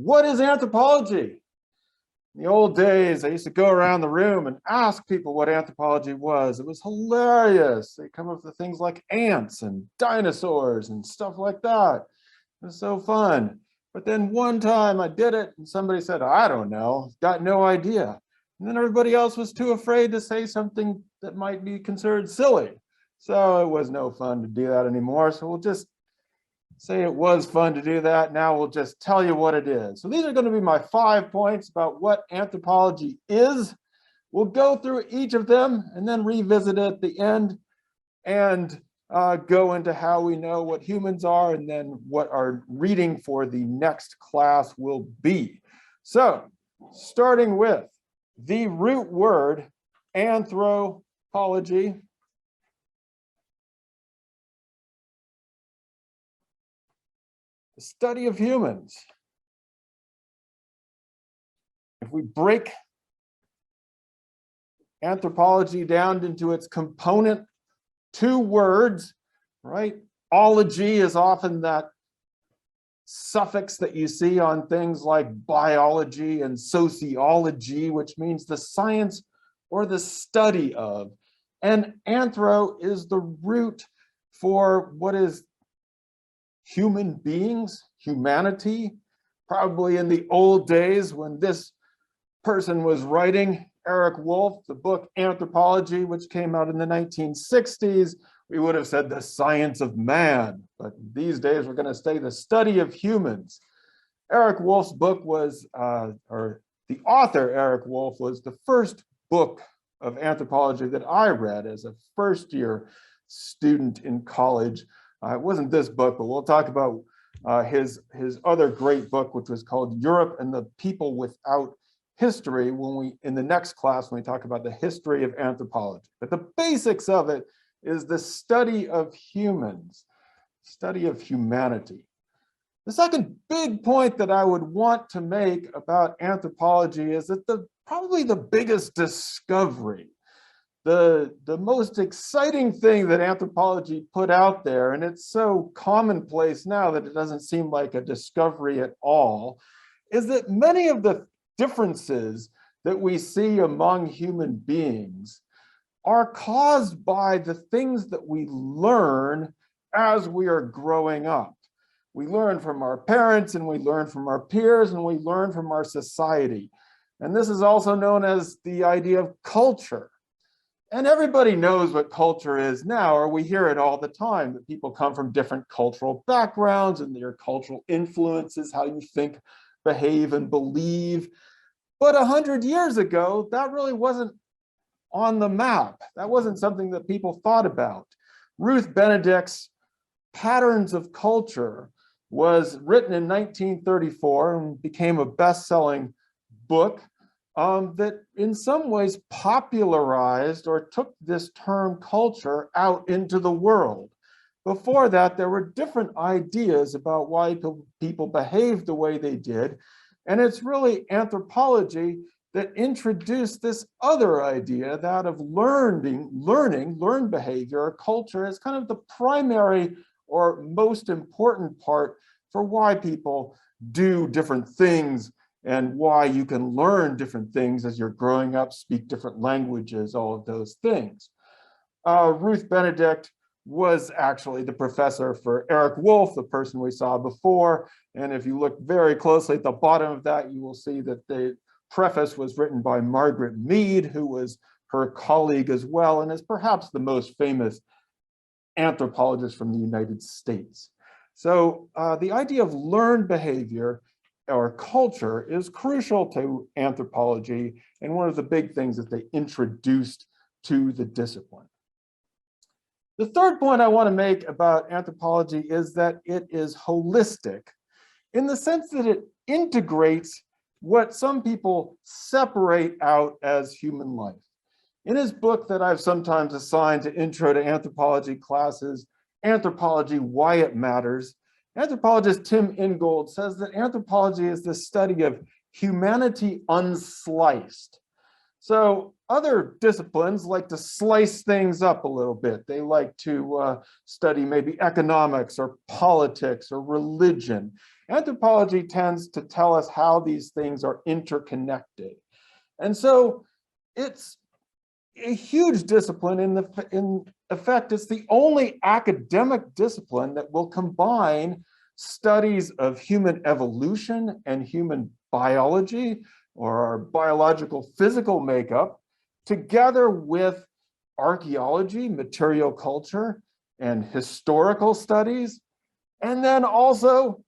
What is anthropology? In the old days, I used to go around the room and ask people what anthropology was. It was hilarious. They come up with things like ants and dinosaurs and stuff like that. It was so fun. But then one time I did it and somebody said, I don't know, got no idea. And then everybody else was too afraid to say something that might be considered silly. So it was no fun to do that anymore. So we'll just say it was fun to do that. Now we'll just tell you what it is. So these are going to be my 5 points about what anthropology is. We'll go through each of them and then revisit it at the end and go into how we know what humans are and then what our reading for the next class will be. So starting with the root word anthropology. The study of humans. If we break anthropology down into its component 2 words, right? Ology is often that suffix that you see on things like biology and sociology, which means the science or the study of. And anthro is the root for what is human beings, humanity. Probably in the old days when this person was writing, Eric Wolf, the book Anthropology, which came out in the 1960s, we would have said the science of man. But these days we're going to say the study of humans. Eric Wolf's book was, or the author Eric Wolf was the first book of anthropology that I read as a first-year student in college. It wasn't this book, but we'll talk about his other great book, which was called Europe and the People Without History, in the next class when we talk about the history of anthropology. But the basics of it is the study of humans, study of humanity. The second big point that I would want to make about anthropology is that probably the biggest discovery, the most exciting thing that anthropology put out there, and it's so commonplace now that it doesn't seem like a discovery at all, is that many of the differences that we see among human beings are caused by the things that we learn as we are growing up. We learn from our parents and we learn from our peers and we learn from our society. And this is also known as the idea of culture. And everybody knows what culture is now, or we hear it all the time, that people come from different cultural backgrounds and their cultural influences, how you think, behave, and believe. But 100 years ago, that really wasn't on the map. That wasn't something that people thought about. Ruth Benedict's Patterns of Culture was written in 1934 and became a best-selling book that in some ways popularized or took this term culture out into the world. Before that, there were different ideas about why people behaved the way they did. And it's really anthropology that introduced this other idea, that of learned behavior or culture as kind of the primary or most important part for why people do different things and why you can learn different things as you're growing up, speak different languages, all of those things. Ruth Benedict was actually the professor for Eric Wolf, the person we saw before. And if you look very closely at the bottom of that, you will see that the preface was written by Margaret Mead, who was her colleague as well, and is perhaps the most famous anthropologist from the United States. So the idea of learned behavior or culture is crucial to anthropology and one of the big things that they introduced to the discipline. The third point I want to make about anthropology is that it is holistic in the sense that it integrates what some people separate out as human life. In his book that I've sometimes assigned to Intro to Anthropology classes, Anthropology, Why It Matters, anthropologist Tim Ingold says that anthropology is the study of humanity unsliced. So other disciplines like to slice things up a little bit. They like to study maybe economics or politics or religion. Anthropology tends to tell us how these things are interconnected. And so it's a huge discipline. In effect, it's the only academic discipline that will combine studies of human evolution and human biology, or our biological physical makeup, together with archaeology, material culture, and historical studies, and then also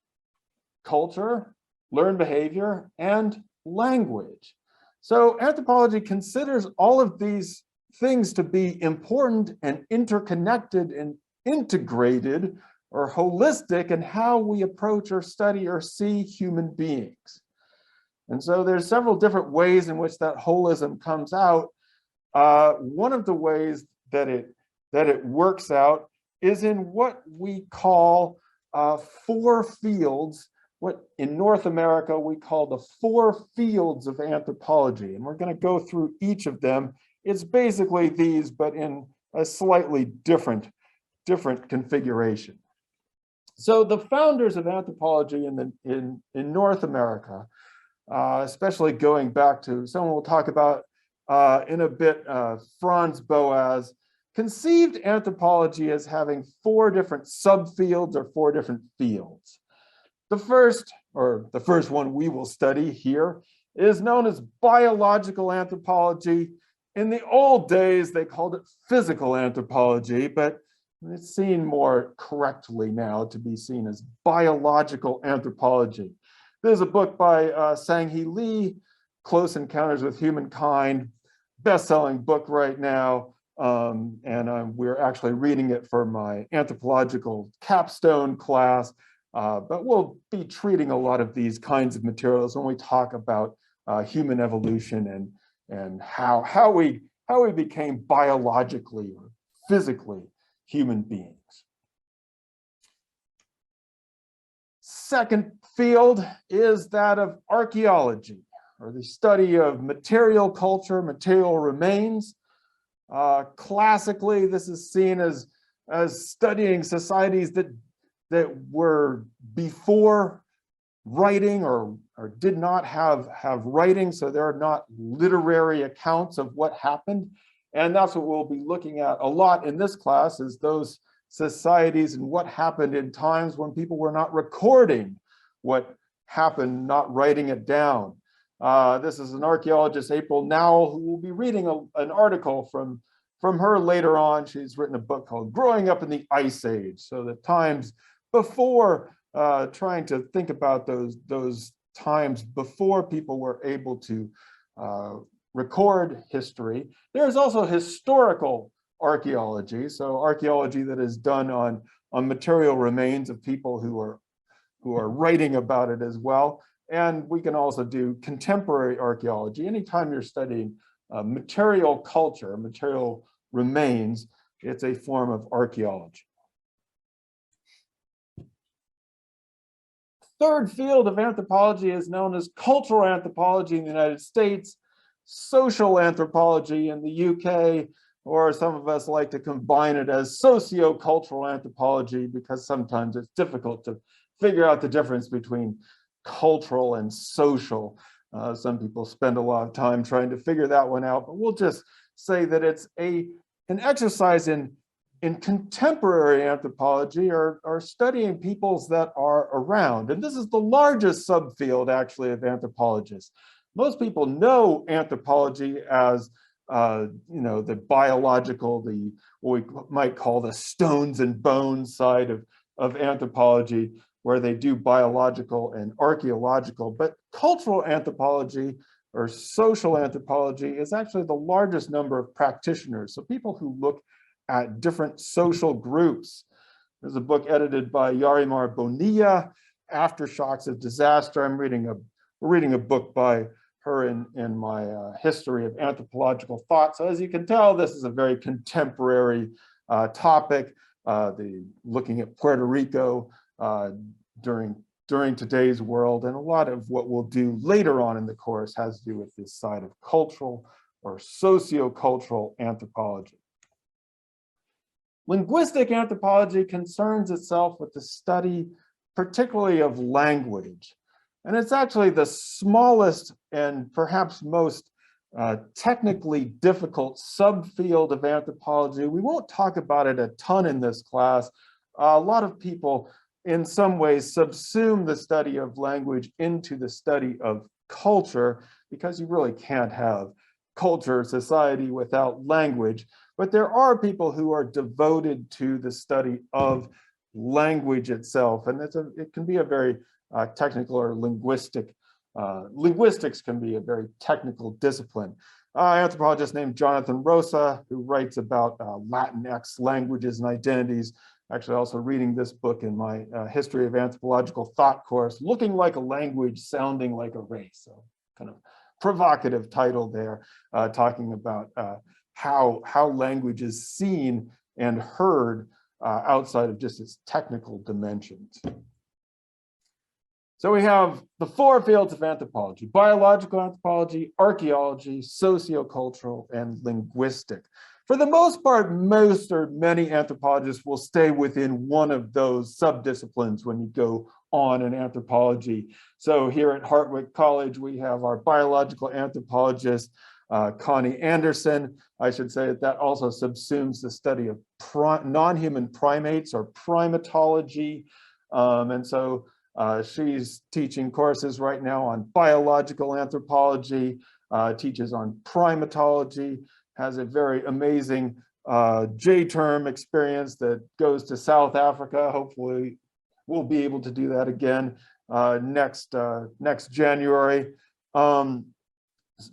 culture, learned behavior, and language. So anthropology considers all of these things to be important and interconnected and integrated or holistic in how we approach or study or see human beings. And so there's several different ways in which that holism comes out. One of the ways that it works out is in what we call 4 fields, what in North America we call the 4 fields of anthropology. And we're going to go through each of them. It's basically these, but in a slightly different configuration. So the founders of anthropology in North America, especially going back to someone we'll talk about in a bit, Franz Boas, conceived anthropology as having 4 different subfields or 4 different fields. The first one we will study here is known as biological anthropology. In the old days, they called it physical anthropology, but it's seen more correctly now to be seen as biological anthropology. There's a book by Sang-Hee Lee, Close Encounters with Humankind, best-selling book right now. We're actually reading it for my anthropological capstone class. But we'll be treating a lot of these kinds of materials when we talk about human evolution and how we became biologically or physically human beings. Second field is that of archaeology, or the study of material culture, material remains. Classically, this is seen as studying societies that were before writing or did not have writing, so there are not literary accounts of what happened. And that's what we'll be looking at a lot in this class, is those societies and what happened in times when people were not recording what happened, not writing it down. This is an archaeologist, April Nowell, who will be reading an article from her later on. She's written a book called Growing Up in the Ice Age. So the times before, trying to think about those times before people were able to record history. There's also historical archaeology, so archaeology that is done on material remains of people who are writing about it as well. And we can also do contemporary archaeology. Anytime you're studying material culture, material remains, it's a form of archaeology. Third field of anthropology is known as cultural anthropology in the United States, social anthropology in the UK, or some of us like to combine it as socio-cultural anthropology, because sometimes it's difficult to figure out the difference between cultural and social. Some people spend a lot of time trying to figure that one out, but we'll just say that it's an exercise in contemporary anthropology, or studying peoples that are around. And this is the largest subfield, actually, of anthropologists. Most people know anthropology as the biological, what we might call the stones and bones side of anthropology, where they do biological and archaeological. But cultural anthropology or social anthropology is actually the largest number of practitioners. So people who look at different social groups. There's a book edited by Yarimar Bonilla, Aftershocks of Disaster. We're reading a book by her in my history of anthropological thought. So as you can tell, this is a very contemporary topic. Looking at Puerto Rico during today's world, and a lot of what we'll do later on in the course has to do with this side of cultural or socio-cultural anthropology. Linguistic anthropology concerns itself with the study particularly of language. And it's actually the smallest and perhaps most technically difficult subfield of anthropology. We won't talk about it a ton in this class. A lot of people in some ways subsume the study of language into the study of culture, because you really can't have culture, society without language. But there are people who are devoted to the study of language itself, and it can be a very technical or linguistic. Linguistics can be a very technical discipline. Anthropologist named Jonathan Rosa, who writes about Latinx languages and identities. Actually, also reading this book in my History of Anthropological Thought course, Looking Like a Language, Sounding Like a Race. So kind of provocative title there, talking about how language is seen and heard outside of just its technical dimensions. So we have the four fields of anthropology: biological anthropology, archaeology, sociocultural, and linguistic. For the most part, most or many anthropologists will stay within one of those subdisciplines when you go on in anthropology. So here at Hartwick College, we have our biological anthropologist, Connie Anderson. I should say that also subsumes the study of non-human primates, or primatology. And so she's teaching courses right now on biological anthropology, teaches on primatology, has a very amazing J-term experience that goes to South Africa. Hopefully we'll be able to do that again next January.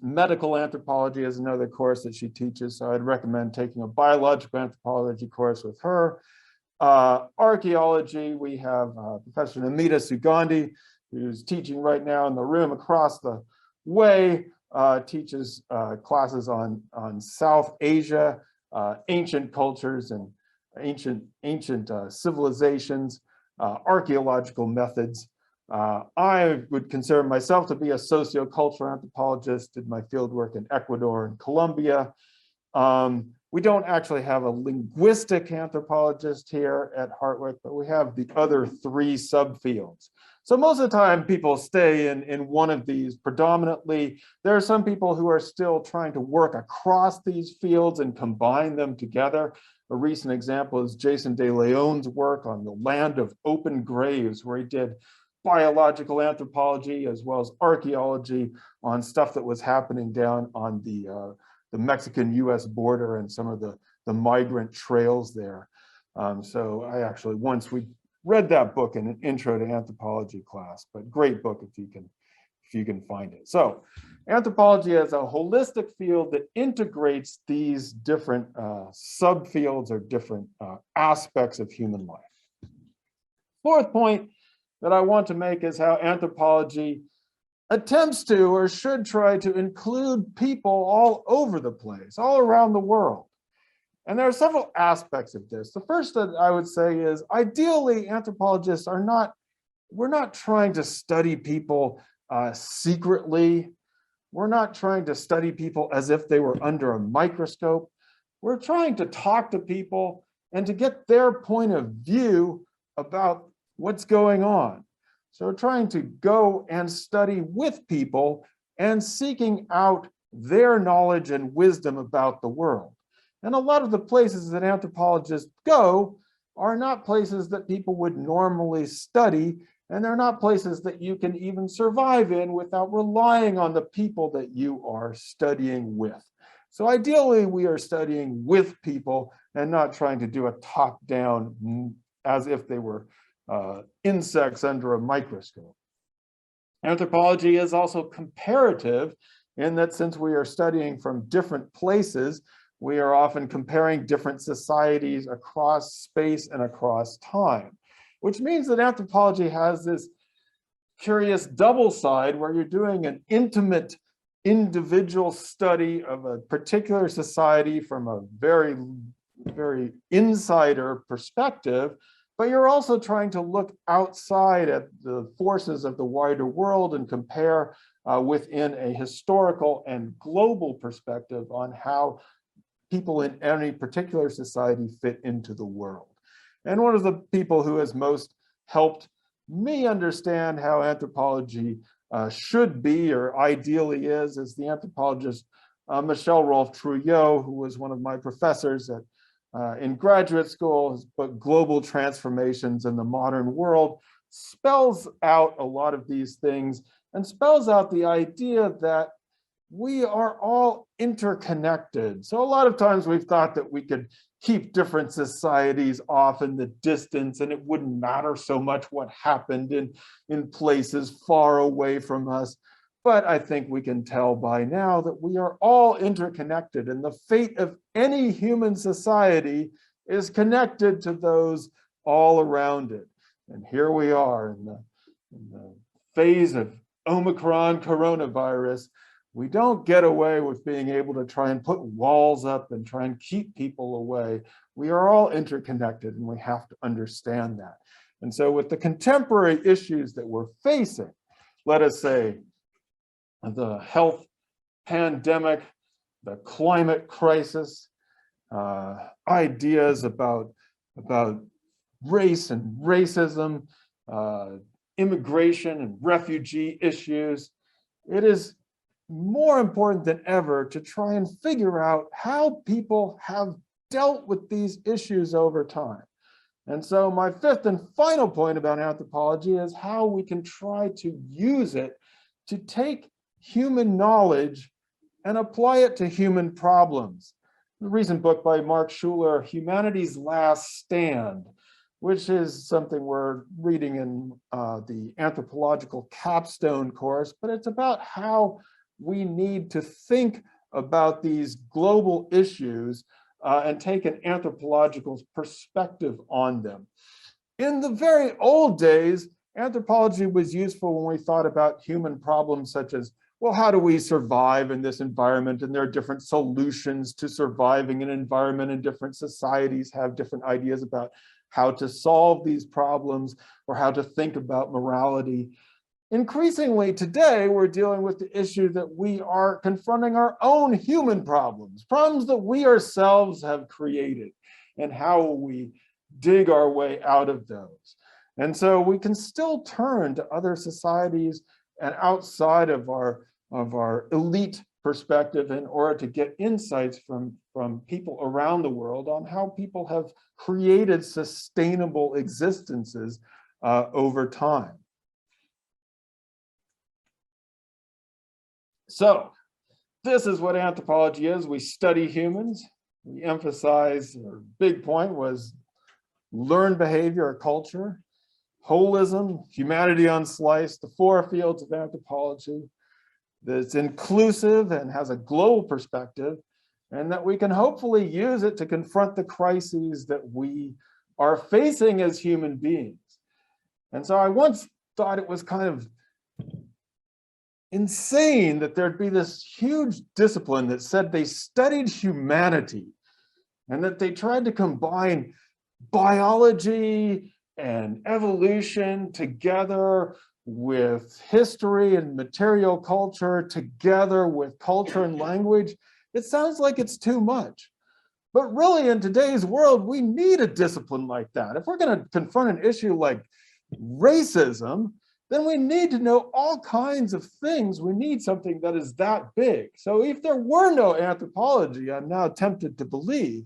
Medical anthropology is another course that she teaches, so I'd recommend taking a biological anthropology course with her. Archaeology, we have Professor Namita Sugandhi, who's teaching right now in the room across the way, teaches classes on South Asia, ancient cultures and ancient civilizations, archaeological methods. I would consider myself to be a sociocultural anthropologist, did my fieldwork in Ecuador and Colombia. We don't actually have a linguistic anthropologist here at Hartwick, but we have the other three subfields. So most of the time people stay in one of these predominantly. There are some people who are still trying to work across these fields and combine them together. A recent example is Jason De Leon's work on the land of open graves, where he did biological anthropology as well as archaeology on stuff that was happening down on the Mexican-US border and some of the migrant trails there. So I actually, once we read that book in an intro to anthropology class, but great book if you can find it. So anthropology is a holistic field that integrates these different subfields or different aspects of human life. Fourth point that I want to make is how anthropology attempts to, or should try to, include people all over the place, all around the world. And there are several aspects of this. The first that I would say is, ideally, anthropologists we're not trying to study people secretly. We're not trying to study people as if they were under a microscope. We're trying to talk to people and to get their point of view about what's going on. So we're trying to go and study with people and seeking out their knowledge and wisdom about the world. And a lot of the places that anthropologists go are not places that people would normally study, and they're not places that you can even survive in without relying on the people that you are studying with. So ideally, we are studying with people and not trying to do a top-down as if they were insects under a microscope. Anthropology is also comparative in that since we are studying from different places, we are often comparing different societies across space and across time, which means that anthropology has this curious double side where you're doing an intimate individual study of a particular society from a very, very insider perspective, but you're also trying to look outside at the forces of the wider world and compare within a historical and global perspective on how people in any particular society fit into the world. And one of the people who has most helped me understand how anthropology should be or ideally is the anthropologist Michel Rolfe-Trouillot, who was one of my professors in graduate school. His book, Global Transformations in the Modern World, spells out a lot of these things and spells out the idea that we are all interconnected. So a lot of times we've thought that we could keep different societies off in the distance and it wouldn't matter so much what happened in places far away from us. But I think we can tell by now that we are all interconnected, and the fate of any human society is connected to those all around it. And here we are in the phase of Omicron coronavirus. We don't get away with being able to try and put walls up and try and keep people away. We are all interconnected, and we have to understand that. And so with the contemporary issues that we're facing, let us say the health pandemic, the climate crisis, ideas about race and racism, immigration and refugee issues, it is more important than ever to try and figure out how people have dealt with these issues over time. And so my fifth and final point about anthropology is how we can try to use it to take human knowledge and apply it to human problems. The recent book by Mark Schuler, Humanity's Last Stand, which is something we're reading in the anthropological capstone course, but it's about how we need to think about these global issues and take an anthropological perspective on them. In the very old days, anthropology was useful when we thought about human problems such as, well, how do we survive in this environment? And there are different solutions to surviving in an environment, and different societies have different ideas about how to solve these problems or how to think about morality. Increasingly today, we're dealing with the issue that we are confronting our own human problems, problems that we ourselves have created, and how will we dig our way out of those. And so we can still turn to other societies and outside of our elite perspective in order to get insights from people around the world on how people have created sustainable existences over time. So this is what anthropology is. We study humans. We emphasize, our big point was learned behavior or culture, holism, humanity unsliced, the four fields of anthropology, that's inclusive and has a global perspective, and that we can hopefully use it to confront the crises that we are facing as human beings. And so I once thought it was kind of insane that there'd be this huge discipline that said they studied humanity and that they tried to combine biology and evolution together with history and material culture together with culture and language. It sounds like it's too much. But really in today's world, we need a discipline like that. If we're going to confront an issue like racism, then we need to know all kinds of things. We need something that is that big. So if there were no anthropology, I'm now tempted to believe,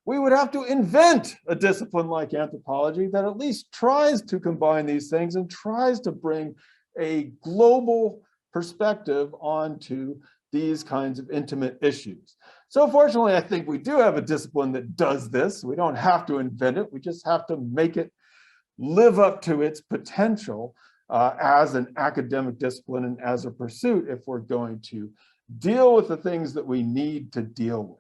we would have to invent a discipline like anthropology that at least tries to combine these things and tries to bring a global perspective onto these kinds of intimate issues. So fortunately, I think we do have a discipline that does this. We don't have to invent it. We just have to make it live up to its potential as an academic discipline and as a pursuit if we're going to deal with the things that we need to deal with.